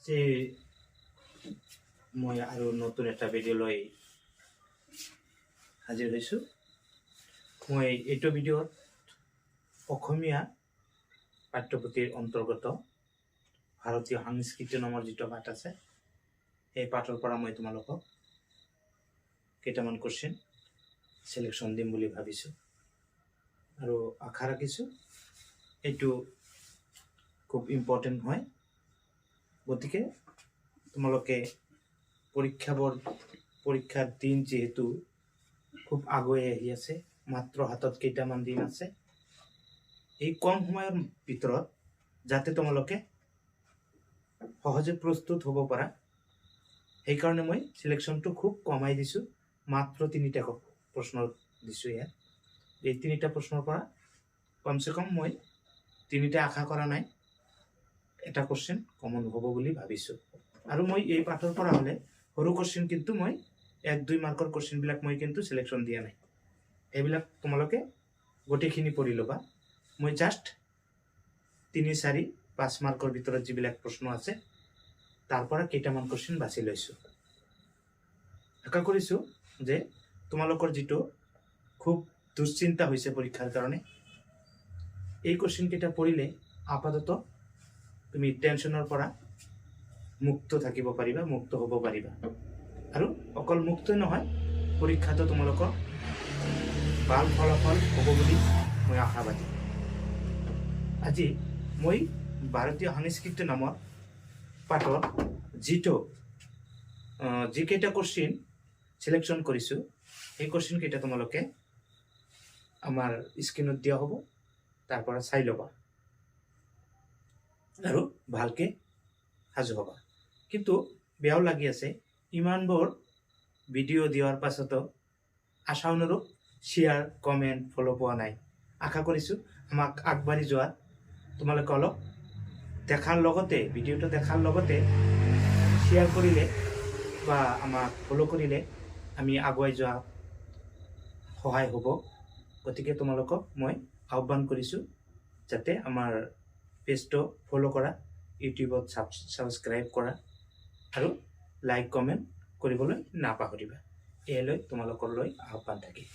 যে মই আৰু নতুন এটা ভিডিঅ' লৈ হাজিৰ হৈছোঁ। মই এইটো ভিডিঅ'ত অসমীয়া পাঠ্যপুথিৰ অন্তৰ্গত ভাৰতীয় সংস্কৃতি নামৰ যিটো পাঠ আছে, সেই পাঠৰ পৰা মই তোমালোকক কেইটামান কুৱেশ্যন চিলেকশ্যন দিম বুলি ভাবিছোঁ আৰু আশা ৰাখিছোঁ এইটো খুব ইম্পৰ্টেণ্ট হয়। গতিকে তোমালোকে পৰীক্ষাৰ দিন যিহেতু খুব আগুৱাই আহি আছে, মাত্ৰ হাতত কেইটামান দিন আছে, এই কম সময়ৰ ভিতৰত যাতে তোমালোকে সহজে প্ৰস্তুত হ'ব পাৰা, সেইকাৰণে মই চিলেকশ্যনটো খুব কমাই দিছোঁ। মাত্ৰ 3টা প্ৰশ্ন দিছোঁ ইয়াত। এই 3টা প্ৰশ্নৰ পৰা কমচে কম মই 3টা আশা কৰা নাই, এটা কুৱেশ্যন কমন হ'ব বুলি ভাবিছোঁ। আৰু মই এই পাঠৰ পৰা হ'লে সৰু কুৱেশ্যন কিন্তু মই 1-2 মাৰ্কৰ কুৱেশ্যনবিলাক মই কিন্তু চিলেকশ্যন দিয়া নাই। এইবিলাক তোমালোকে গোটেইখিনি পঢ়ি ল'বা। মই জাষ্ট 3-4-5 মাৰ্কৰ ভিতৰত যিবিলাক প্ৰশ্ন আছে তাৰ পৰা কেইটামান কুৱেশ্যন বাছি লৈছোঁ। আশা কৰিছোঁ যে তোমালোকৰ যিটো খুব দুশ্চিন্তা হৈছে পৰীক্ষাৰ কাৰণে, এই কুৱেশ্যনকেইটা পঢ়িলে আপাতত তুমি টেনশ্যনৰ পৰা মুক্ত থাকিব পাৰিবা, মুক্ত হ'ব পাৰিবা। আৰু অকল মুক্তই নহয়, পৰীক্ষাটো তোমালোকৰ ভাল ফলাফল হ'ব বুলি মই আশাবাদী। আজি মই ভাৰতীয় সংস্কৃতি নামৰ পাঠৰ যিকেইটা কুৱেশ্যন চিলেকশ্যন কৰিছোঁ, সেই কুৱেশ্যনকেইটা তোমালোকে আমাৰ স্ক্ৰীণত দিয়া হ'ব, তাৰ পৰা চাই ল'বা আৰু ভালকৈ সাজু হ'বা। কিন্তু বেয়াও লাগি আছে, ইমানবোৰ ভিডিঅ' দিয়াৰ পাছতো আশানুৰূপ শ্বেয়াৰ, কমেণ্ট, ফ'ল' পোৱা নাই। আশা কৰিছোঁ আমাক আগবাঢ়ি যোৱাত তোমালোকে অলপ ভিডিঅ'টো দেখাৰ লগতে শ্বেয়াৰ কৰিলে বা আমাক ফ'ল' কৰিলে আমি আগুৱাই যোৱা সহায় হ'ব। গতিকে তোমালোকক মই আহ্বান কৰিছোঁ যাতে আমাৰ পেজটো ফ'ল' কৰা, ইউটিউবত ছাবস্ক্ৰাইব কৰা আৰু লাইক কমেণ্ট কৰিবলৈ নাপাহৰিবা। এয়ালৈ তোমালোকলৈ আহ্বান থাকিল।